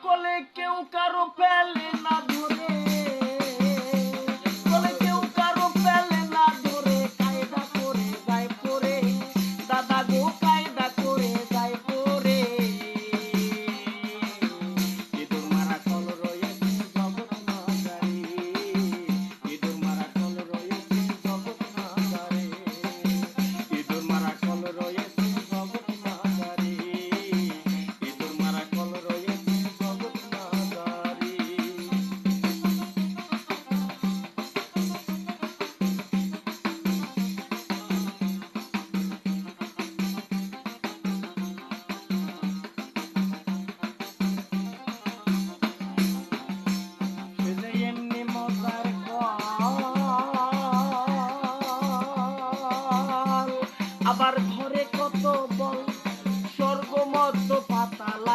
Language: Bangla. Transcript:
কোলে কেউ কারো পেলে না ধরে, কোলে কেউ কারো পেলে না ধরে, কায়দা করে যায় পরে, দাদা গো কায়দা করে যায় পরে। ইঁদুর মারা কল রয়েছে জগৎ নাজারে, ইঁদুর মারা কল রয়েছে জগৎ নাজারে, ইঁদুর মারা কল রয়েছে জগৎ নাজারে, ইঁদুর মারা কল রয়েছে জগৎ নাজারে। সে যে এমনি মজার কল, আবার ধরে কত বল, স্বর্গ মধ্য পাতাল